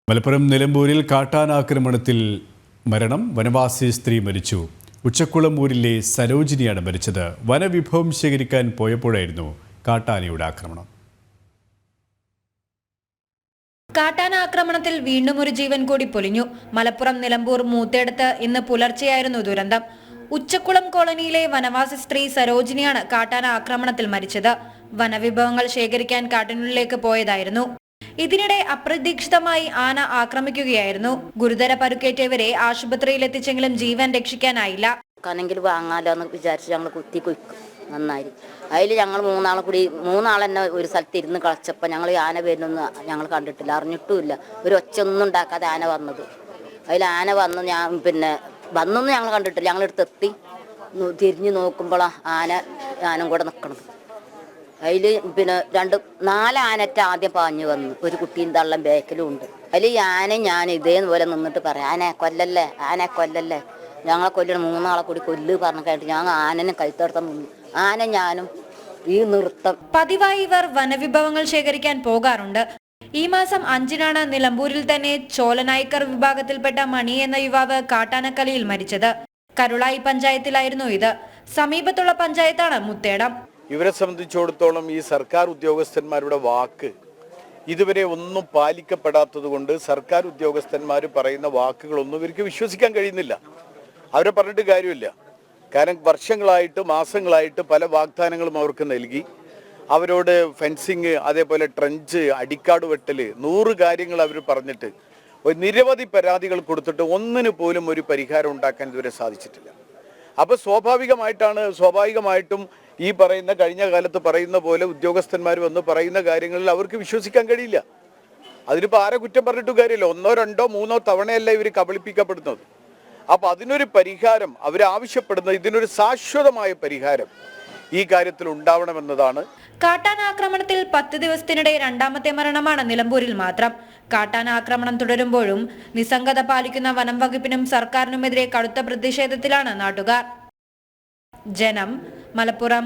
മലപ്പുറം നിലമ്പൂരിൽ കാട്ടാനാക്രമണത്തിൽ മരണം. വനവാസി സ്ത്രീ മരിച്ചു. ഉച്ചക്കുളമൂരിലെ സരോജിനിയാണ് മരിച്ചത്. വനവിഭവം ശേഖരിക്കാൻ പോയപ്പോഴായിരുന്നു കാട്ടാനയുടെ ആക്രമണം. കാട്ടാന ആക്രമണത്തിൽ വീണ്ടും ഒരു ജീവൻ കൂടി പൊലിഞ്ഞു. മലപ്പുറം നിലമ്പൂർ മൂത്തേടത്ത് ഇന്ന് പുലർച്ചെയായിരുന്നു ദുരന്തം. ഉച്ചക്കുളം കോളനിയിലെ വനവാസി സ്ത്രീ സരോജിനിയാണ് കാട്ടാന ആക്രമണത്തിൽ മരിച്ചത്. വനവിഭവങ്ങൾ ശേഖരിക്കാൻ കാട്ടിനുള്ളിലേക്ക് പോയതായിരുന്നു. ഇതിനിടെ അപ്രതീക്ഷിതമായി ആന ആക്രമിക്കുകയായിരുന്നു. ഗുരുതര പരുക്കേറ്റവരെ ആശുപത്രിയിൽ എത്തിച്ചെങ്കിലും ജീവൻ രക്ഷിക്കാനായില്ല. കനെങ്കിൽ വാങ്ങാലോ എന്ന് വിചാരിച്ച് ഞങ്ങൾ കുത്തി കുയ്ക്കും നന്നായി. അതിൽ ഞങ്ങൾ മൂന്നാളെന്നെ ഒരു സ്ഥലത്ത് ഇരുന്ന് കളിച്ചപ്പോൾ ഞങ്ങൾ ആന വരുന്നൊന്നും ഞങ്ങൾ കണ്ടിട്ടില്ല, അറിഞ്ഞിട്ടുമില്ല. ഒരു ഒച്ച ഒന്നും ഉണ്ടാക്കാതെ ആന വന്നത്. അതിൽ ആന വന്ന് വന്നൊന്നും ഞങ്ങൾ കണ്ടിട്ടില്ല. ഞങ്ങളെടുത്തെത്തി തിരിഞ്ഞു നോക്കുമ്പോഴാണ് ആനും കൂടെ നിൽക്കണത്. അതിൽ 4 ആനറ്റ ആദ്യം പാഞ്ഞു വന്നു. ഒരു കുട്ടിയും തള്ളം ബേക്കിലും ഉണ്ട്. അതിൽ ഞാൻ ഇതേപോലെ നിന്നിട്ട് പറയാം, ആനെ കൊല്ലല്ലേ, ഞങ്ങളെ കൊല്ലണം, 3 ആളെ കൂടി കൊല്ല് പറഞ്ഞു കേട്ട് ഞങ്ങൾ ആനനെ കൈത്തോടത്തം നിന്നു. ആന ഞാനും ഈ നൃത്തം. പതിവായി ഇവർ വനവിഭവങ്ങൾ ശേഖരിക്കാൻ പോകാറുണ്ട്. ഈ മാസം 5-നാണ് നിലമ്പൂരിൽ തന്നെ ചോലനായ്ക്കർ വിഭാഗത്തിൽപ്പെട്ട മണി എന്ന യുവാവ് കാട്ടാനക്കലിയിൽ മരിച്ചത്. കരുളായി പഞ്ചായത്തിലായിരുന്നു ഇത്. സമീപത്തുള്ള പഞ്ചായത്താണ് മുത്തേടം. ഇവരെ സംബന്ധിച്ചിടത്തോളം ഈ സർക്കാർ ഉദ്യോഗസ്ഥന്മാരുടെ വാക്ക് ഇതുവരെ ഒന്നും പാലിക്കപ്പെടാത്തത് കൊണ്ട് സർക്കാർ ഉദ്യോഗസ്ഥന്മാർ പറയുന്ന വാക്കുകളൊന്നും ഇവർക്ക് വിശ്വസിക്കാൻ കഴിയുന്നില്ല. അവരെ പറഞ്ഞിട്ട് കാര്യമില്ല. കാരണം വർഷങ്ങളായിട്ട് മാസങ്ങളായിട്ട് പല വാഗ്ദാനങ്ങളും അവർക്ക് നൽകി. അവരോട് ഫെൻസിങ്, അതേപോലെ ട്രഞ്ച്, അടിക്കാട് വെട്ടൽ, 100 കാര്യങ്ങൾ അവർ പറഞ്ഞിട്ട് നിരവധി പരാതികൾ കൊടുത്തിട്ട് ഒന്നിനു പോലും ഒരു പരിഹാരം ഉണ്ടാക്കാൻ ഇതുവരെ സാധിച്ചിട്ടില്ല. അപ്പോൾ സ്വാഭാവികമായിട്ടും ഈ പറയുന്ന കഴിഞ്ഞ കാലത്ത് പറയുന്ന പോലെ ഉദ്യോഗസ്ഥന്മാർ വന്ന് പറയുന്ന കാര്യങ്ങളിൽ അവർക്ക് വിശ്വസിക്കാൻ കഴിയില്ല. അതിനിപ്പോൾ ആരെ കുറ്റം പറഞ്ഞിട്ട് കാര്യമില്ല. 1, 2, 3 തവണയല്ല ഇവർ കബളിപ്പിക്കപ്പെടുന്നത്. അപ്പോൾ അതിനൊരു പരിഹാരം അവരാവശ്യപ്പെടുന്നത്, ഇതിനൊരു ശാശ്വതമായ പരിഹാരം ഈ കാര്യത്തിൽ ഉണ്ടാവണമെന്നതാണ്. കാട്ടാന ആക്രമണത്തിൽ 10 ദിവസത്തിനിടെ 2ാമത്തെ മരണമാണ് നിലമ്പൂരിൽ മാത്രം. കാട്ടാന ആക്രമണം തുടരുമ്പോഴും നിസ്സംഗത പാലിക്കുന്ന വനം വകുപ്പിനും സർക്കാരിനുമെതിരെ കടുത്ത പ്രതിഷേധത്തിലാണ് നാട്ടുകാർ. ജനം, മലപ്പുറം.